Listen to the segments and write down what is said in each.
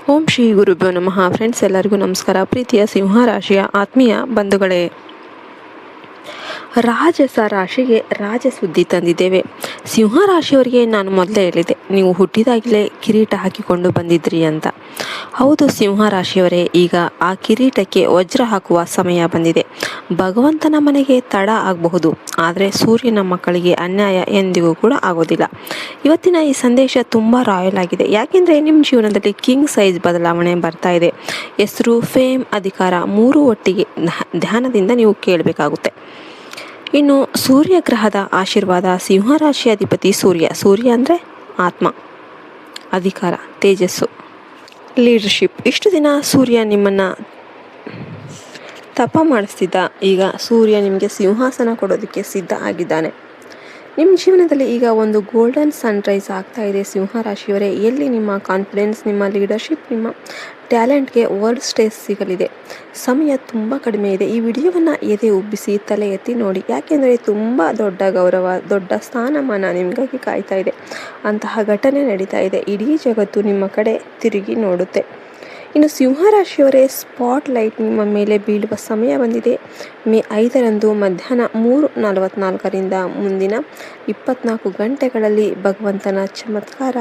ಓಂ ಶ್ರೀ ಗುರುಭ್ಯೋ ನಮಃ. ಫ್ರೆಂಡ್ಸ್, ಎಲ್ಲರಿಗೂ ನಮಸ್ಕಾರ. ಪ್ರೀತಿಯ ಸಿಂಹರಾಶಿಯ ಆತ್ಮೀಯ ಬಂಧುಗಳೇ, ರಾಜಸ ರಾಶಿಗೆ ರಾಜ ಸುದ್ದಿ ತಂದಿದ್ದೇವೆ. ಸಿಂಹರಾಶಿಯವರಿಗೆ ನಾನು ಮೊದಲೇ ಹೇಳಿದೆ, ನೀವು ಹುಟ್ಟಿದಾಗಲೇ ಕಿರೀಟ ಹಾಕಿಕೊಂಡು ಬಂದಿದ್ರಿ ಅಂತ. ಹೌದು ಸಿಂಹರಾಶಿಯವರೇ, ಈಗ ಆ ಕಿರೀಟಕ್ಕೆ ವಜ್ರ ಹಾಕುವ ಸಮಯ ಬಂದಿದೆ. ಭಗವಂತನ ಮನೆಗೆ ತಡ ಆಗಬಹುದು, ಆದರೆ ಸೂರ್ಯನ ಮಕ್ಕಳಿಗೆ ಅನ್ಯಾಯ ಎಂದಿಗೂ ಕೂಡ ಆಗೋದಿಲ್ಲ. ಇವತ್ತಿನ ಈ ಸಂದೇಶ ತುಂಬ ರಾಯಲ್ ಆಗಿದೆ. ಯಾಕೆಂದರೆ ನಿಮ್ಮ ಜೀವನದಲ್ಲಿ ಕಿಂಗ್ ಸೈಜ್ ಬದಲಾವಣೆ ಬರ್ತಾ ಇದೆ. ಹೆಸರು, ಫೇಮ್, ಅಧಿಕಾರ ಮೂರೂ ಒಟ್ಟಿಗೆ ಧ್ಯಾನದಿಂದ ನೀವು ಕೇಳಬೇಕಾಗುತ್ತೆ. ಇನ್ನು ಸೂರ್ಯ ಗ್ರಹದ ಆಶೀರ್ವಾದ. ಸಿಂಹರಾಶಿ ಅಧಿಪತಿ ಸೂರ್ಯ ಅಂದರೆ ಆತ್ಮ, ಅಧಿಕಾರ, ತೇಜಸ್ಸು, ಲೀಡರ್ಶಿಪ್. ಇಷ್ಟು ದಿನ ಸೂರ್ಯ ನಿಮ್ಮನ್ನು ತಪ ಮಾಡಿಸ್ತಿದ್ದ. ಈಗ ಸೂರ್ಯ ನಿಮಗೆ ಸಿಂಹಾಸನ ಕೊಡೋದಕ್ಕೆ ಸಿದ್ಧ ಆಗಿದ್ದಾನೆ. ನಿಮ್ಮ ಜೀವನದಲ್ಲಿ ಈಗ ಒಂದು ಗೋಲ್ಡನ್ ಸನ್ರೈಸ್ ಆಗ್ತಾ ಇದೆ. ಸಿಂಹರಾಶಿಯವರೇ, ಎಲ್ಲಿ ನಿಮ್ಮ ಕಾನ್ಫಿಡೆನ್ಸ್, ನಿಮ್ಮ ಲೀಡರ್ಶಿಪ್, ನಿಮ್ಮ ಟ್ಯಾಲೆಂಟ್ಗೆ ವರ್ಲ್ಡ್ ಸ್ಟೇಜ್ ಸಿಗಲಿದೆ. ಸಮಯ ತುಂಬ ಕಡಿಮೆ ಇದೆ. ಈ ವಿಡಿಯೋವನ್ನು ಎದೆ ಉಬ್ಬಿಸಿ ತಲೆ ಎತ್ತಿ ನೋಡಿ. ಯಾಕೆಂದರೆ ತುಂಬ ದೊಡ್ಡ ಗೌರವ, ದೊಡ್ಡ ಸ್ಥಾನಮಾನ ನಿಮಗಾಗಿ ಕಾಯ್ತಾ ಇದೆ. ಅಂತಹ ಘಟನೆ ನಡೀತಾ ಇದೆ. ಇಡೀ ಜಗತ್ತು ನಿಮ್ಮ ಕಡೆ ತಿರುಗಿ ನೋಡುತ್ತೆ. ಇನ್ನು ಸಿಂಹರಾಶಿಯವರೇ, ಸ್ಪಾಟ್ ಲೈಟ್ ನಿಮ್ಮ ಮೇಲೆ ಬೀಳುವ ಸಮಯ ಬಂದಿದೆ. ಮೇ 5ರಂದು ಮಧ್ಯಾಹ್ನ 3:44ರಿಂದ ಮುಂದಿನ 24 ಗಂಟೆಗಳಲ್ಲಿ ಭಗವಂತನ ಚಮತ್ಕಾರ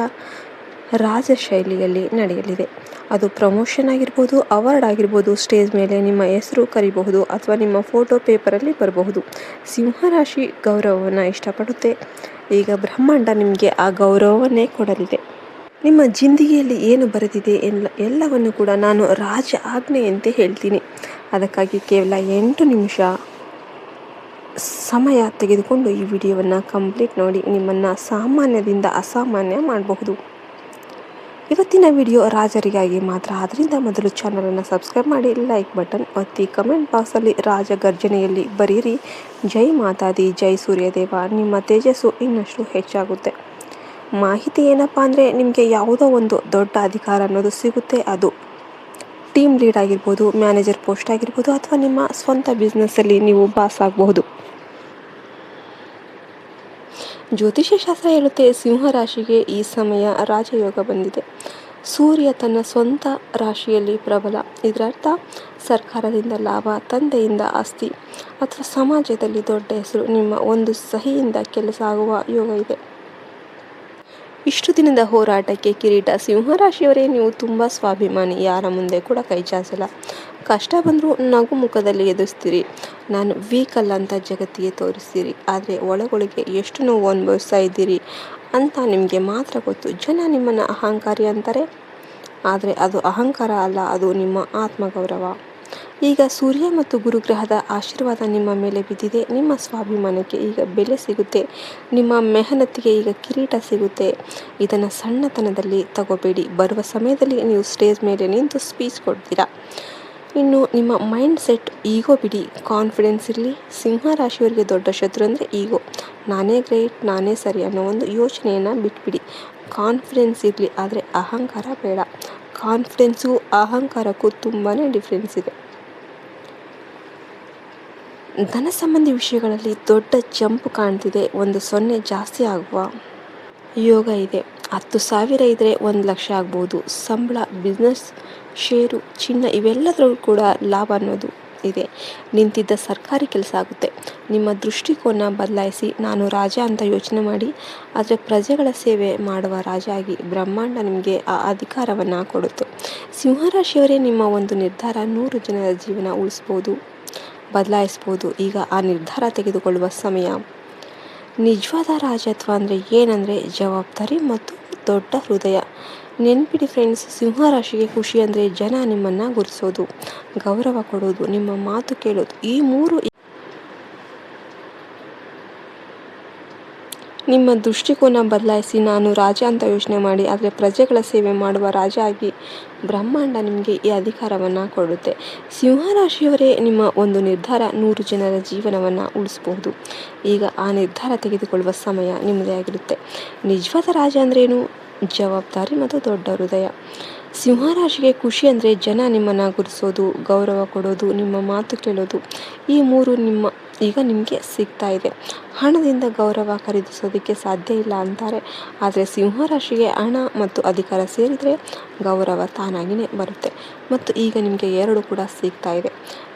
ರಾಜಶೈಲಿಯಲ್ಲಿ ನಡೆಯಲಿದೆ. ಅದು ಪ್ರಮೋಷನ್ ಆಗಿರ್ಬೋದು, ಅವಾರ್ಡ್ ಆಗಿರ್ಬೋದು, ಸ್ಟೇಜ್ ಮೇಲೆ ನಿಮ್ಮ ಹೆಸರು ಕರಿಬಹುದು ಅಥವಾ ನಿಮ್ಮ ಫೋಟೋ ಪೇಪರಲ್ಲಿ ಬರಬಹುದು. ಸಿಂಹರಾಶಿ ಗೌರವವನ್ನು ಇಷ್ಟಪಡುತ್ತೆ. ಈಗ ಬ್ರಹ್ಮಾಂಡ ನಿಮಗೆ ಆ ಗೌರವವನ್ನೇ ಕೊಡಲಿದೆ. ನಿಮ್ಮ ಜಿಂದಗಿಯಲ್ಲಿ ಏನು ಬರೆದಿದೆ ಎಲ್ಲವನ್ನು ಕೂಡ ನಾನು ರಾಜ ಆಜ್ಞೆಯಂತೆ ಹೇಳ್ತೀನಿ. ಅದಕ್ಕಾಗಿ ಕೇವಲ 8 ನಿಮಿಷ ಸಮಯ ತೆಗೆದುಕೊಂಡು ಈ ವಿಡಿಯೋವನ್ನು ಕಂಪ್ಲೀಟ್ ನೋಡಿ. ನಿಮ್ಮನ್ನು ಸಾಮಾನ್ಯದಿಂದ ಅಸಾಮಾನ್ಯ ಮಾಡಬಹುದು. ಇವತ್ತಿನ ವಿಡಿಯೋ ರಾಜರಿಗಾಗಿ ಮಾತ್ರ. ಅದರಿಂದ ಮೊದಲು ಚಾನಲನ್ನು ಸಬ್ಸ್ಕ್ರೈಬ್ ಮಾಡಿ, ಲೈಕ್ ಬಟನ್ ಒತ್ತಿ, ಕಮೆಂಟ್ ಬಾಕ್ಸಲ್ಲಿ ರಾಜ ಗರ್ಜನೆಯಲ್ಲಿ ಬರೀರಿ, ಜೈ ಮಾತಾದಿ, ಜೈ ಸೂರ್ಯದೇವ. ನಿಮ್ಮ ತೇಜಸ್ಸು ಇನ್ನಷ್ಟು ಹೆಚ್ಚಾಗುತ್ತೆ. ಮಾಹಿತಿ ಏನಪ್ಪ ಅಂದರೆ, ನಿಮಗೆ ಯಾವುದೋ ಒಂದು ದೊಡ್ಡ ಅಧಿಕಾರ ಅನ್ನೋದು ಸಿಗುತ್ತೆ. ಅದು ಟೀಮ್ ಲೀಡ್ ಆಗಿರ್ಬೋದು, ಮ್ಯಾನೇಜರ್ ಪೋಸ್ಟ್ ಆಗಿರ್ಬೋದು, ಅಥವಾ ನಿಮ್ಮ ಸ್ವಂತ ಬಿಸ್ನೆಸ್ಸಲ್ಲಿ ನೀವು ಬಾಸ್ ಆಗಬಹುದು. ಜ್ಯೋತಿಷ್ಯ ಶಾಸ್ತ್ರ ಹೇಳುತ್ತೆ, ಸಿಂಹರಾಶಿಗೆ ಈ ಸಮಯ ರಾಜಯೋಗ ಬಂದಿದೆ. ಸೂರ್ಯ ತನ್ನ ಸ್ವಂತ ರಾಶಿಯಲ್ಲಿ ಪ್ರಬಲ. ಇದರರ್ಥ ಸರ್ಕಾರದಿಂದ ಲಾಭ, ತಂದೆಯಿಂದ ಆಸ್ತಿ ಅಥವಾ ಸಮಾಜದಲ್ಲಿ ದೊಡ್ಡ ಹೆಸರು. ನಿಮ್ಮ ಒಂದು ಸಹಿಯಿಂದ ಕೆಲಸ ಆಗುವ ಯೋಗ ಇದೆ. ಇಷ್ಟು ದಿನದ ಹೋರಾಟಕ್ಕೆ ಕಿರೀಟ. ಸಿಂಹರಾಶಿಯವರೇ, ನೀವು ತುಂಬ ಸ್ವಾಭಿಮಾನಿ. ಯಾರ ಮುಂದೆ ಕೂಡ ಕೈ ಚಾಚಲ್ಲ. ಕಷ್ಟ ಬಂದರೂ ನಗು ಮುಖದಲ್ಲಿ ಎದುರಿಸ್ತೀರಿ. ನಾನು ವೀಕಲ್ಲ ಅಂತ ಜಗತ್ತಿಗೆ ತೋರಿಸ್ತೀರಿ. ಆದರೆ ಒಳಗೊಳಗೆ ಎಷ್ಟು ನೋವು ಅನುಭವಿಸ್ತಾ ಇದ್ದೀರಿ ಅಂತ ನಿಮಗೆ ಮಾತ್ರ ಗೊತ್ತು. ಜನ ನಿಮ್ಮನ್ನು ಅಹಂಕಾರಿ ಅಂತಾರೆ, ಆದರೆ ಅದು ಅಹಂಕಾರ ಅಲ್ಲ, ಅದು ನಿಮ್ಮ ಆತ್ಮಗೌರವ. ಈಗ ಸೂರ್ಯ ಮತ್ತು ಗುರುಗ್ರಹದ ಆಶೀರ್ವಾದ ನಿಮ್ಮ ಮೇಲೆ ಬಿದ್ದಿದೆ. ನಿಮ್ಮ ಸ್ವಾಭಿಮಾನಕ್ಕೆ ಈಗ ಬೆಲೆ ಸಿಗುತ್ತೆ. ನಿಮ್ಮ ಮೆಹನತ್ತಿಗೆ ಈಗ ಕಿರೀಟ ಸಿಗುತ್ತೆ. ಇದನ್ನು ಸಣ್ಣತನದಲ್ಲಿ ತಗೋಬೇಡಿ. ಬರುವ ಸಮಯದಲ್ಲಿ ನೀವು ಸ್ಟೇಜ್ ಮೇಲೆ ನಿಂತು ಸ್ಪೀಚ್ ಕೊಡ್ತೀರಾ. ಇನ್ನು ನಿಮ್ಮ ಮೈಂಡ್ ಸೆಟ್ ಈಗೋ ಬಿಡಿ, ಕಾನ್ಫಿಡೆನ್ಸ್ ಇರಲಿ. ಸಿಂಹರಾಶಿಯವರಿಗೆ ದೊಡ್ಡ ಶತ್ರು ಅಂದರೆ ಈಗೋ. ನಾನೇ ಗ್ರೇಟ್, ನಾನೇ ಸರಿ ಅನ್ನೋ ಒಂದು ಯೋಚನೆಯನ್ನು ಬಿಟ್ಬಿಡಿ. ಕಾನ್ಫಿಡೆನ್ಸ್ ಇರಲಿ, ಆದರೆ ಅಹಂಕಾರ ಬೇಡ. ಕಾನ್ಫಿಡೆನ್ಸು ಅಹಂಕಾರಕ್ಕೂ ತುಂಬಾ ಡಿಫ್ರೆನ್ಸ್ ಇದೆ. ಧನ ಸಂಬಂಧಿ ವಿಷಯಗಳಲ್ಲಿ ದೊಡ್ಡ ಜಂಪ್ ಕಾಣ್ತಿದೆ. 0 ಜಾಸ್ತಿ ಆಗುವ ಯೋಗ ಇದೆ. 10,000 ಇದ್ದರೆ 1,00,000 ಆಗ್ಬೋದು. ಸಂಬಳ, ಬಿಸ್ನೆಸ್, ಷೇರು, ಚಿನ್ನ ಇವೆಲ್ಲದರಲ್ಲೂ ಕೂಡ ಲಾಭ ಅನ್ನೋದು ಇದೆ. ನಿಂತಿದ್ದ ಸರ್ಕಾರಿ ಕೆಲಸ ಆಗುತ್ತೆ. ನಿಮ್ಮ ದೃಷ್ಟಿಕೋನ ಬದಲಾಯಿಸಿ. ನಾನು ರಾಜ ಅಂತ ಯೋಚನೆ ಮಾಡಿ, ಆದರೆ ಪ್ರಜೆಗಳ ಸೇವೆ ಮಾಡುವ ರಾಜ ಆಗಿ. ಬ್ರಹ್ಮಾಂಡ ನಿಮಗೆ ಆ ಅಧಿಕಾರವನ್ನು ಕೊಡುತ್ತೆ. ಸಿಂಹರಾಶಿಯವರೇ, ನಿಮ್ಮ ಒಂದು ನಿರ್ಧಾರ 100 ಜನರ ಜೀವನ ಉಳಿಸ್ಬೋದು, ಬದಲಾಯಿಸ್ಬೋದು. ಈಗ ಆ ನಿರ್ಧಾರ ತೆಗೆದುಕೊಳ್ಳುವ ಸಮಯ. ನಿಜವಾದ ರಾಜತ್ವ ಅಂದರೆ ಏನಂದರೆ ಜವಾಬ್ದಾರಿ ಮತ್ತು ದೊಡ್ಡ ಹೃದಯ. ನೆನ್ಪಿಡಿ ಫ್ರೆಂಡ್ಸ್, ಸಿಂಹರಾಶಿಗೆ ಖುಷಿ ಅಂದರೆ ಜನ ನಿಮ್ಮನ್ನು ಗುರುತಿಸೋದು, ಗೌರವ ಕೊಡೋದು, ನಿಮ್ಮ ಮಾತು ಕೇಳೋದು. ಈ 3 ನಿಮ್ಮ ದೃಷ್ಟಿಕೋನ ಬದಲಾಯಿಸಿ. ನಾನು ರಾಜ ಅಂತ ಯೋಚನೆ ಮಾಡಿ, ಆದರೆ ಪ್ರಜೆಗಳ ಸೇವೆ ಮಾಡುವ ರಾಜ ಆಗಿ. ಬ್ರಹ್ಮಾಂಡ ನಿಮಗೆ ಈ ಅಧಿಕಾರವನ್ನು ಕೊಡುತ್ತೆ. ಸಿಂಹರಾಶಿಯವರೇ, ನಿಮ್ಮ ಒಂದು ನಿರ್ಧಾರ 100 ಜನರ ಜೀವನವನ್ನು ಉಳಿಸಬಹುದು. ಈಗ ಆ ನಿರ್ಧಾರ ತೆಗೆದುಕೊಳ್ಳುವ ಸಮಯ ನಿಮ್ಮದೇ ಆಗಿರುತ್ತೆ. ನಿಜವಾದ ರಾಜ ಅಂದ್ರೇನು? ಜವಾಬ್ದಾರಿ ಮತ್ತು ದೊಡ್ಡ ಹೃದಯ. ಸಿಂಹರಾಶಿಗೆ ಖುಷಿ ಅಂದರೆ ಜನ ನಿಮ್ಮನ್ನು ಗುರುತಿಸೋದು, ಗೌರವ ಕೊಡೋದು, ನಿಮ್ಮ ಮಾತು ಕೇಳೋದು. ಈ 3 ನಿಮ್ಮ ಈಗ ನಿಮಗೆ ಸಿಗ್ತಾ ಇದೆ. ಹಣದಿಂದ ಗೌರವ ಖರೀದಿಸೋದಕ್ಕೆ ಸಾಧ್ಯ ಇಲ್ಲ ಅಂತಾರೆ. ಆದರೆ ಸಿಂಹರಾಶಿಗೆ ಹಣ ಮತ್ತು ಅಧಿಕಾರ ಸೇರಿದರೆ ಗೌರವ ತಾನಾಗಿಯೇ ಬರುತ್ತೆ ಮತ್ತು ಈಗ ನಿಮಗೆ ಎರಡು ಕೂಡ ಸಿಗ್ತಾ ಇದೆ.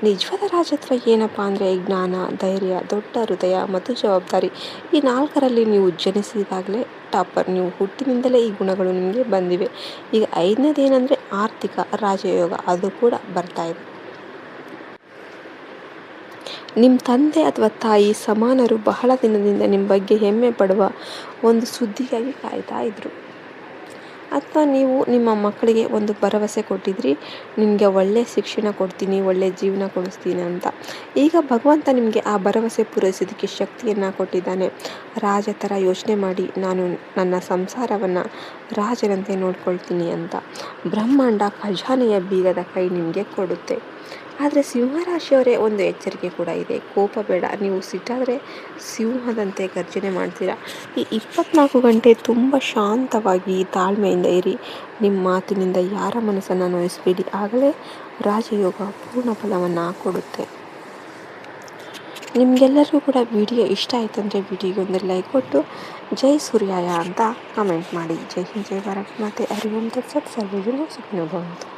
ನಿಜವಾದ ರಾಜತ್ವ ಏನಪ್ಪ ಅಂದರೆ ಜ್ಞಾನ, ಧೈರ್ಯ, ದೊಡ್ಡ ಹೃದಯ ಮತ್ತು ಜವಾಬ್ದಾರಿ. ಈ ನಾಲ್ಕರಲ್ಲಿ ನೀವು ಜನಿಸಿದಾಗಲೇ ಟಾಪರ್. ನೀವು ಹುಟ್ಟಿನಿಂದಲೇ ಈ ಗುಣಗಳು ನಿಮಗೆ ಬಂದಿವೆ. ಈಗ ಐದನೇದು ಏನಂದರೆ ಆರ್ಥಿಕ ರಾಜಯೋಗ, ಅದು ಕೂಡ ಬರ್ತಾ ಇದೆ. ನಿಮ್ಮ ತಂದೆ ಅಥವಾ ತಾಯಿ ಸಮಾನರು ಬಹಳ ದಿನದಿಂದ ನಿಮ್ಮ ಬಗ್ಗೆ ಹೆಮ್ಮೆ ಪಡುವ ಒಂದು ಸುದ್ದಿಗಾಗಿ ಕಾಯ್ತಾ ಇದ್ರು. ಅಥವಾ ನೀವು ನಿಮ್ಮ ಮಕ್ಕಳಿಗೆ ಒಂದು ಭರವಸೆ ಕೊಟ್ಟಿದ್ರಿ, ನಿಮಗೆ ಒಳ್ಳೆಯ ಶಿಕ್ಷಣ ಕೊಡ್ತೀನಿ, ಒಳ್ಳೆಯ ಜೀವನ ಕೊಡಿಸ್ತೀನಿ ಅಂತ. ಈಗ ಭಗವಂತ ನಿಮಗೆ ಆ ಭರವಸೆ ಪೂರೈಸೋದಕ್ಕೆ ಶಕ್ತಿಯನ್ನು ಕೊಟ್ಟಿದ್ದಾನೆ. ರಾಜ ಥರ ಯೋಚನೆ ಮಾಡಿ, ನಾನು ನನ್ನ ಸಂಸಾರವನ್ನು ರಾಜರಂತೆ ನೋಡ್ಕೊಳ್ತೀನಿ ಅಂತ ಬ್ರಹ್ಮಾಂಡ ಖಜಾನೆಯ ಬೀಗದ ಕೈ ನಿಮಗೆ ಕೊಡುತ್ತೆ. ಆದರೆ ಸಿಂಹರಾಶಿಯವರೇ ಒಂದು ಎಚ್ಚರಿಕೆ ಕೂಡ ಇದೆ. ಕೋಪ ಬೇಡ. ನೀವು ಸಿಟ್ಟಾದರೆ ಸಿಂಹದಂತೆ ಗರ್ಜನೆ ಮಾಡ್ತೀರಾ. ಈ 24 ಗಂಟೆ ತುಂಬ ಶಾಂತವಾಗಿ ತಾಳ್ಮೆಯಿಂದ ಇರಿ. ನಿಮ್ಮ ಮಾತಿನಿಂದ ಯಾರ ಮನಸ್ಸನ್ನು ನೋಯಿಸಬೇಡಿ. ಆಗಲೇ ರಾಜಯೋಗ ಪೂರ್ಣ ಫಲವನ್ನು ಕೊಡುತ್ತೆ. ನಿಮಗೆಲ್ಲರಿಗೂ ಕೂಡ ವಿಡಿಯೋ ಇಷ್ಟ ಆಯಿತು ಅಂದರೆ ವಿಡಿಯೋಗೆ ಒಂದು ಲೈಕ್ ಕೊಟ್ಟು ಜೈ ಸೂರ್ಯಾಯ ಅಂತ ಕಮೆಂಟ್ ಮಾಡಿ. ಜೈ ಹಿಂದ್, ಜೈ ಭಾರತ್ ಮಾತೆ. ಹರಿ ಓಂ ತತ್ಸತ್. ಸರ್ವೇ ಜನ ಸುಖಿನೋ ಭವಂತು.